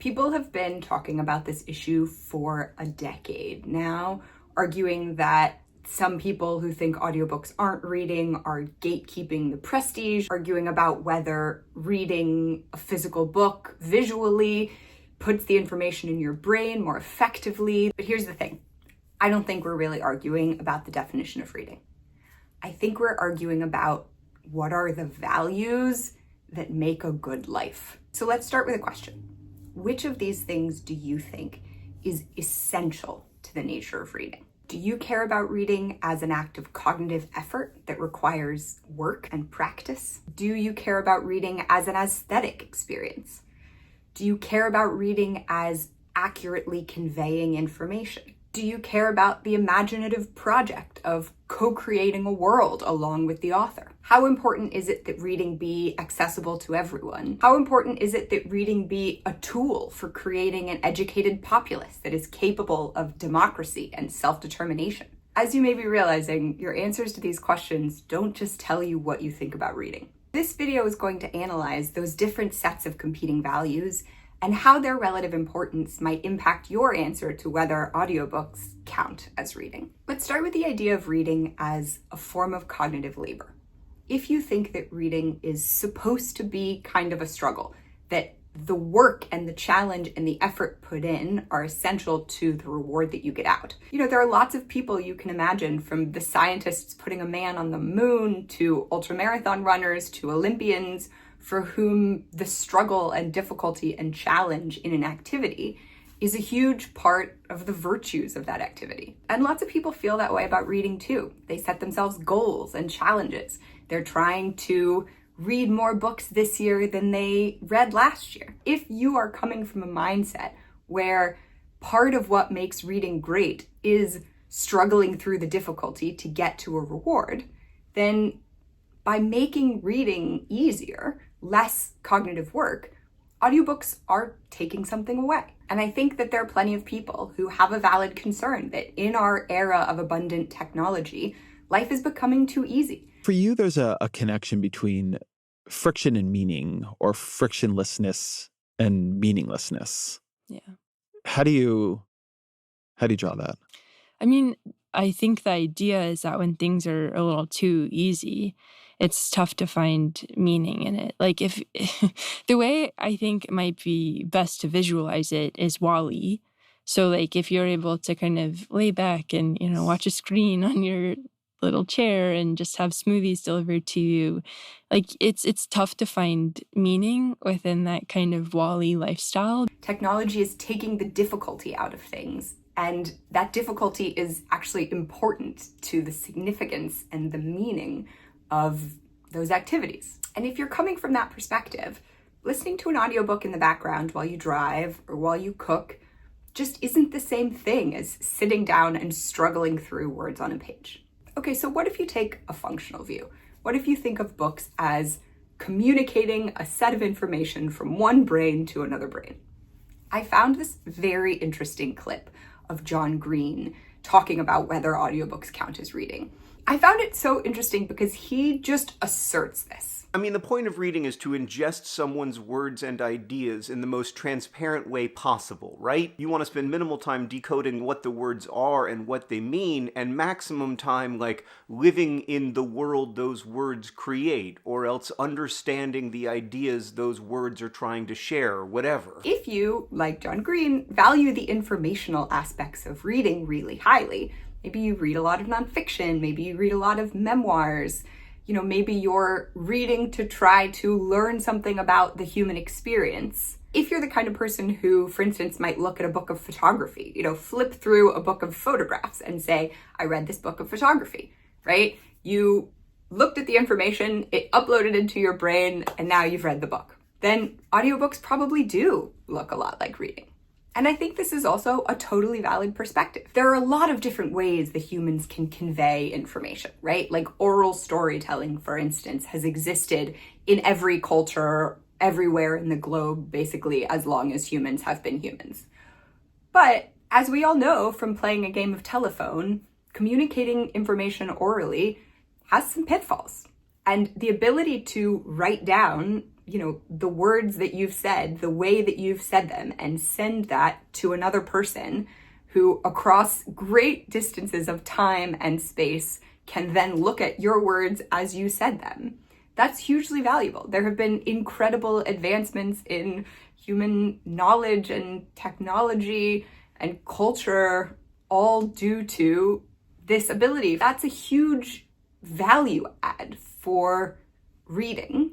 People have been talking about this issue for a decade now, arguing that some people who think audiobooks aren't reading are gatekeeping the prestige, arguing about whether reading a physical book visually puts the information in your brain more effectively. But here's the thing. I don't think we're really arguing about the definition of reading. I think we're arguing about what are the values that make a good life. So let's start with a question. Which of these things do you think is essential to the nature of reading? Do you care about reading as an act of cognitive effort that requires work and practice? Do you care about reading as an aesthetic experience? Do you care about reading as accurately conveying information? Do you care about the imaginative project of co-creating a world along with the author? How important is it that reading be accessible to everyone? How important is it that reading be a tool for creating an educated populace that is capable of democracy and self-determination? As you may be realizing, your answers to these questions don't just tell you what you think about reading. This video is going to analyze those different sets of competing values and how their relative importance might impact your answer to whether audiobooks count as reading. Let's start with the idea of reading as a form of cognitive labor. If you think that reading is supposed to be kind of a struggle, that the work and the challenge and the effort put in are essential to the reward that you get out. There are lots of people you can imagine, from the scientists putting a man on the moon to ultramarathon runners to Olympians, for whom the struggle and difficulty and challenge in an activity is a huge part of the virtues of that activity. And lots of people feel that way about reading too. They set themselves goals and challenges. They're trying to read more books this year than they read last year. If you are coming from a mindset where part of what makes reading great is struggling through the difficulty to get to a reward, then by making reading easier, less cognitive work, audiobooks are taking something away. And I think that there are plenty of people who have a valid concern that in our era of abundant technology, life is becoming too easy. For you, there's a connection between friction and meaning, or frictionlessness and meaninglessness. Yeah. How do you draw that? I mean, I think the idea is that when things are a little too easy, it's tough to find meaning in it. Like, if the way I think it might be best to visualize it is WALL-E. So like, if you're able to kind of lay back and, watch a screen on your little chair and just have smoothies delivered to you, like, it's tough to find meaning within that kind of WALL-E lifestyle. Technology is taking the difficulty out of things, and that difficulty is actually important to the significance and the meaning of those activities. And if you're coming from that perspective, listening to an audiobook in the background while you drive or while you cook just isn't the same thing as sitting down and struggling through words on a page. Okay, so what if you take a functional view? What if you think of books as communicating a set of information from one brain to another brain? I found this very interesting clip of John Green talking about whether audiobooks count as reading. I found it so interesting because he just asserts this. I mean, the point of reading is to ingest someone's words and ideas in the most transparent way possible, right? You want to spend minimal time decoding what the words are and what they mean, and maximum time, like, living in the world those words create, or else understanding the ideas those words are trying to share, or whatever. If you, like John Green, value the informational aspects of reading really highly, maybe you read a lot of nonfiction, maybe you read a lot of memoirs, maybe you're reading to try to learn something about the human experience. If you're the kind of person who, for instance, might look at a book of photography, flip through a book of photographs and say, I read this book of photography, right? You looked at the information, it uploaded into your brain, and now you've read the book. Then audiobooks probably do look a lot like reading. And I think this is also a totally valid perspective. There are a lot of different ways that humans can convey information, right? Like oral storytelling, for instance, has existed in every culture, everywhere in the globe, basically, as long as humans have been humans. But as we all know from playing a game of telephone, communicating information orally has some pitfalls. And the ability to write down the words that you've said, the way that you've said them, and send that to another person who across great distances of time and space can then look at your words as you said them. That's hugely valuable. There have been incredible advancements in human knowledge and technology and culture, all due to this ability. That's a huge value add for reading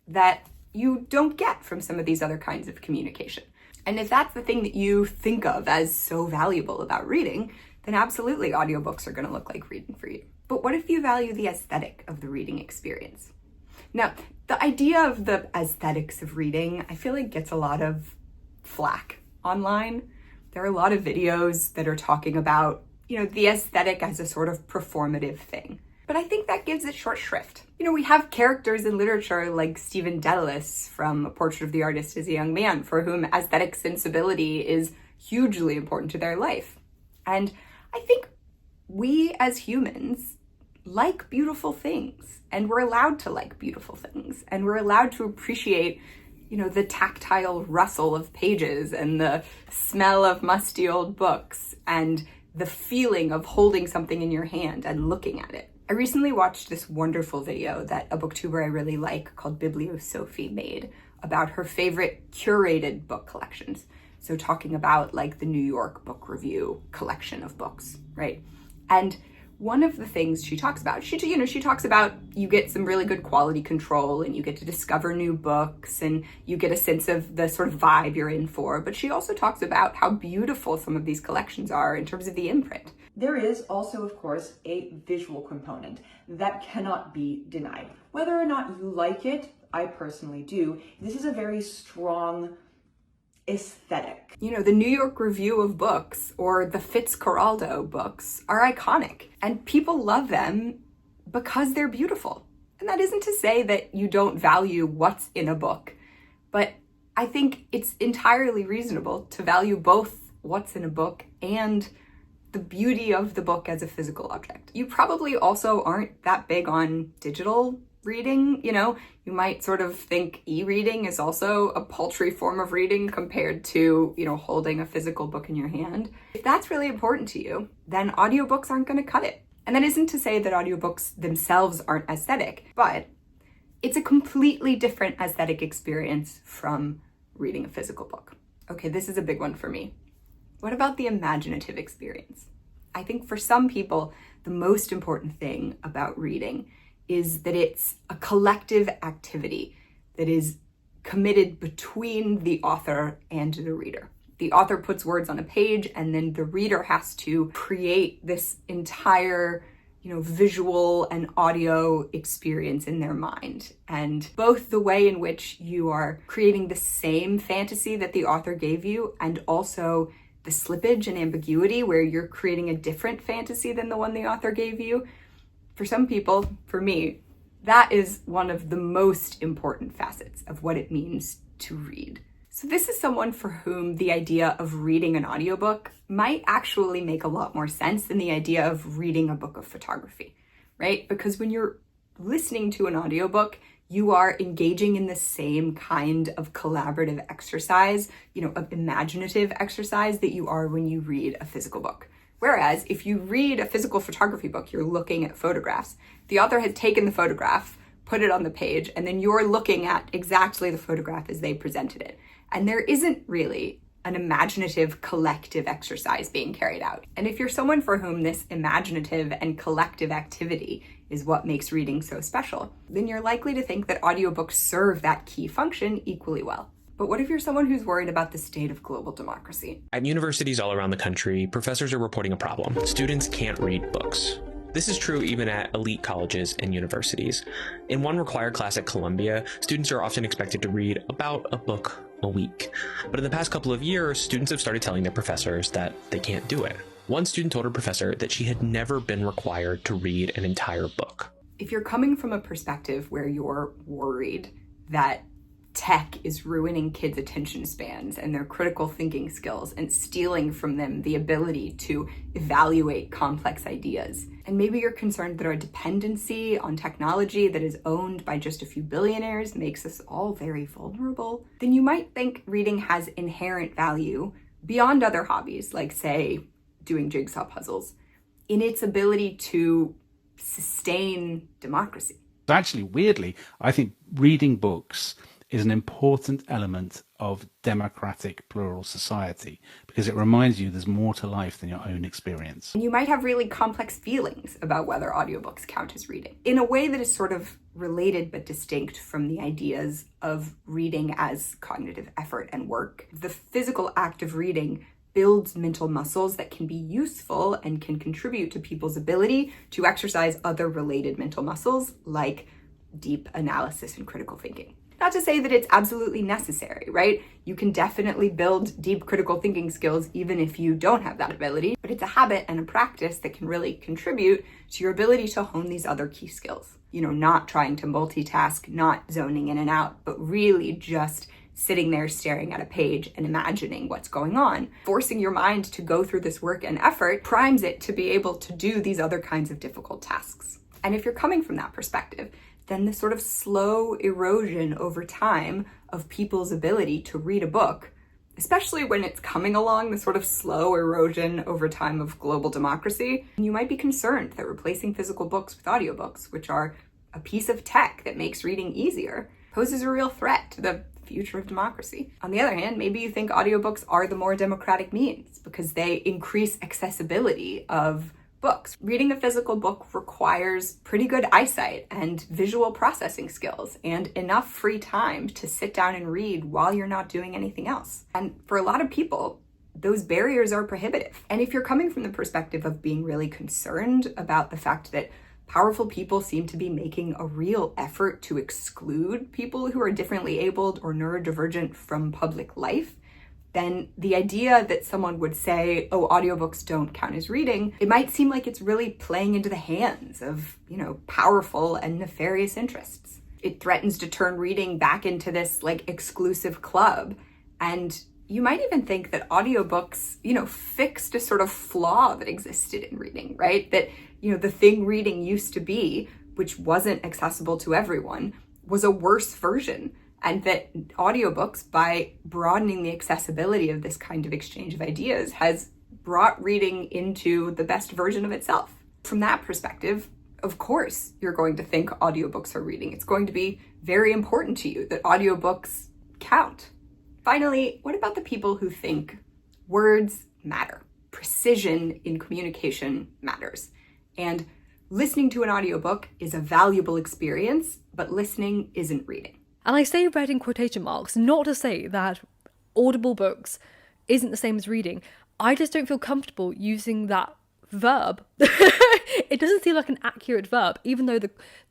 that you don't get from some of these other kinds of communication. And if that's the thing that you think of as so valuable about reading, then absolutely audiobooks are going to look like reading for you. But what if you value the aesthetic of the reading experience? Now, the idea of the aesthetics of reading, I feel like gets a lot of flack online. There are a lot of videos that are talking about, the aesthetic as a sort of performative thing. But I think that gives it short shrift. We have characters in literature like Stephen Dedalus from A Portrait of the Artist as a Young Man, for whom aesthetic sensibility is hugely important to their life. And I think we as humans like beautiful things, and we're allowed to like beautiful things, and we're allowed to appreciate, the tactile rustle of pages and the smell of musty old books and the feeling of holding something in your hand and looking at it. I recently watched this wonderful video that a booktuber I really like called Bibliosophie made about her favorite curated book collections. So talking about like the New York Book Review collection of books, right? And one of the things she talks about, she talks about you get some really good quality control and you get to discover new books and you get a sense of the sort of vibe you're in for. But she also talks about how beautiful some of these collections are in terms of the imprint. There is also, of course, a visual component that cannot be denied. Whether or not you like it, I personally do. This is a very strong aesthetic. The New York Review of Books or the Fitzcarraldo books are iconic, and people love them because they're beautiful. And that isn't to say that you don't value what's in a book, but I think it's entirely reasonable to value both what's in a book and the beauty of the book as a physical object. You probably also aren't that big on digital reading. You might sort of think e-reading is also a paltry form of reading compared to, holding a physical book in your hand. If that's really important to you, then audiobooks aren't going to cut it. And that isn't to say that audiobooks themselves aren't aesthetic, but it's a completely different aesthetic experience from reading a physical book. Okay, this is a big one for me. What about the imaginative experience? I think for some people, the most important thing about reading is that it's a collective activity that is committed between the author and the reader. The author puts words on a page, and then the reader has to create this entire, visual and audio experience in their mind. And both the way in which you are creating the same fantasy that the author gave you, and also the slippage and ambiguity where you're creating a different fantasy than the one the author gave you. For some people, for me, that is one of the most important facets of what it means to read. So this is someone for whom the idea of reading an audiobook might actually make a lot more sense than the idea of reading a book of photography, right? Because when you're listening to an audiobook, you are engaging in the same kind of collaborative exercise, of imaginative exercise that you are when you read a physical book. Whereas if you read a physical photography book, you're looking at photographs. The author has taken the photograph, put it on the page, and then you're looking at exactly the photograph as they presented it. And there isn't really an imaginative collective exercise being carried out. And if you're someone for whom this imaginative and collective activity is what makes reading so special, then you're likely to think that audiobooks serve that key function equally well. But what if you're someone who's worried about the state of global democracy? At universities all around the country, professors are reporting a problem. Students can't read books. This is true even at elite colleges and universities. In one required class at Columbia, students are often expected to read about a book a week. But in the past couple of years, students have started telling their professors that they can't do it. One student told her professor that she had never been required to read an entire book. If you're coming from a perspective where you're worried that tech is ruining kids' attention spans and their critical thinking skills and stealing from them the ability to evaluate complex ideas. And maybe you're concerned that our dependency on technology that is owned by just a few billionaires makes us all very vulnerable. Then you might think reading has inherent value beyond other hobbies, like, say, doing jigsaw puzzles, in its ability to sustain democracy. Actually, weirdly, I think reading books is an important element of democratic plural society because it reminds you there's more to life than your own experience. And you might have really complex feelings about whether audiobooks count as reading in a way that is sort of related but distinct from the ideas of reading as cognitive effort and work. The physical act of reading builds mental muscles that can be useful and can contribute to people's ability to exercise other related mental muscles like deep analysis and critical thinking. Not to say that it's absolutely necessary, right? You can definitely build deep critical thinking skills even if you don't have that ability, but it's a habit and a practice that can really contribute to your ability to hone these other key skills. You know, not trying to multitask, not zoning in and out, but really just sitting there staring at a page and imagining what's going on. Forcing your mind to go through this work and effort primes it to be able to do these other kinds of difficult tasks. And if you're coming from that perspective, then the sort of slow erosion over time of people's ability to read a book, especially when it's coming along the sort of slow erosion over time of global democracy, you might be concerned that replacing physical books with audiobooks, which are a piece of tech that makes reading easier, poses a real threat to the future of democracy. On the other hand, maybe you think audiobooks are the more democratic means because they increase accessibility of books. Reading a physical book requires pretty good eyesight and visual processing skills and enough free time to sit down and read while you're not doing anything else. And for a lot of people, those barriers are prohibitive. And if you're coming from the perspective of being really concerned about the fact that powerful people seem to be making a real effort to exclude people who are differently abled or neurodivergent from public life, then the idea that someone would say, oh, audiobooks don't count as reading, it might seem like it's really playing into the hands of, powerful and nefarious interests. It threatens to turn reading back into this exclusive club. And you might even think that audiobooks, fixed a sort of flaw that existed in reading, right? That, the thing reading used to be, which wasn't accessible to everyone, was a worse version. And that audiobooks, by broadening the accessibility of this kind of exchange of ideas, has brought reading into the best version of itself. From that perspective, of course, you're going to think audiobooks are reading. It's going to be very important to you that audiobooks count. Finally, what about the people who think words matter? Precision in communication matters. And listening to an audiobook is a valuable experience, but listening isn't reading. And I say read in quotation marks, not to say that Audible books isn't the same as reading. I just don't feel comfortable using that verb. It doesn't seem like an accurate verb, even though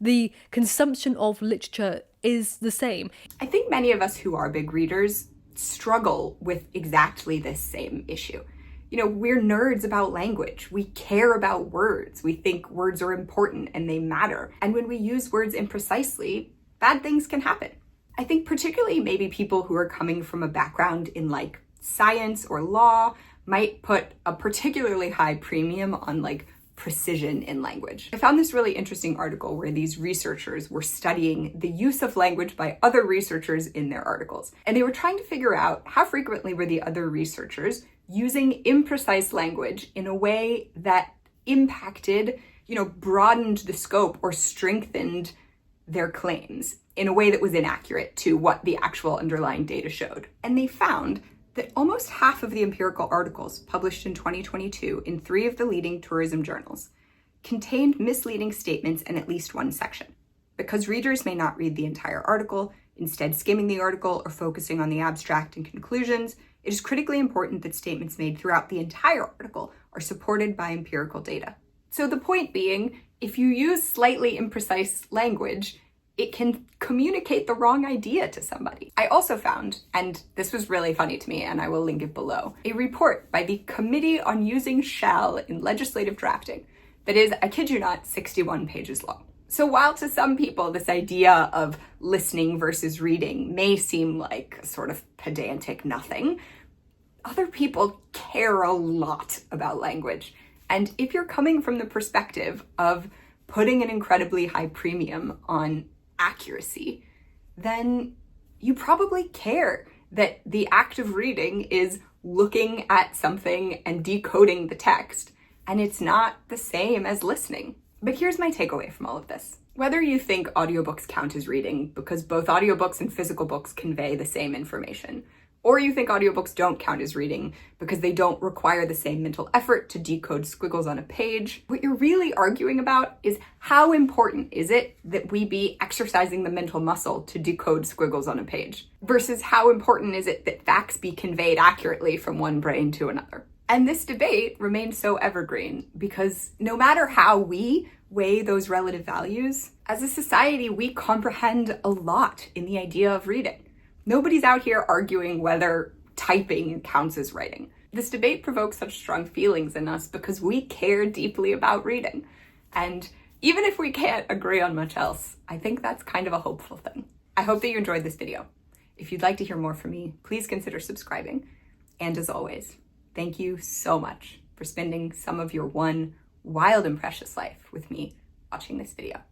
the consumption of literature is the same. I think many of us who are big readers struggle with exactly this same issue. We're nerds about language. We care about words. We think words are important and they matter. And when we use words imprecisely, bad things can happen. I think particularly maybe people who are coming from a background in science or law might put a particularly high premium on precision in language. I found this really interesting article where these researchers were studying the use of language by other researchers in their articles. And they were trying to figure out how frequently were the other researchers using imprecise language in a way that impacted, broadened the scope or strengthened their claims in a way that was inaccurate to what the actual underlying data showed. And they found that almost half of the empirical articles published in 2022 in 3 of the leading tourism journals contained misleading statements in at least one section. Because readers may not read the entire article, instead skimming the article or focusing on the abstract and conclusions, it is critically important that statements made throughout the entire article are supported by empirical data. So the point being, if you use slightly imprecise language, it can communicate the wrong idea to somebody. I also found, and this was really funny to me and I will link it below, a report by the Committee on Using Shall in Legislative Drafting that is, I kid you not, 61 pages long. So while to some people this idea of listening versus reading may seem like a sort of pedantic nothing, other people care a lot about language. And if you're coming from the perspective of putting an incredibly high premium on accuracy, then you probably care that the act of reading is looking at something and decoding the text, and it's not the same as listening. But here's my takeaway from all of this. Whether you think audiobooks count as reading because both audiobooks and physical books convey the same information, or you think audiobooks don't count as reading because they don't require the same mental effort to decode squiggles on a page, what you're really arguing about is how important is it that we be exercising the mental muscle to decode squiggles on a page, versus how important is it that facts be conveyed accurately from one brain to another. And this debate remains so evergreen because no matter how we weigh those relative values, as a society, we comprehend a lot in the idea of reading. Nobody's out here arguing whether typing counts as writing. This debate provokes such strong feelings in us because we care deeply about reading. And even if we can't agree on much else, I think that's kind of a hopeful thing. I hope that you enjoyed this video. If you'd like to hear more from me, please consider subscribing. And as always, thank you so much for spending some of your one wild and precious life with me watching this video.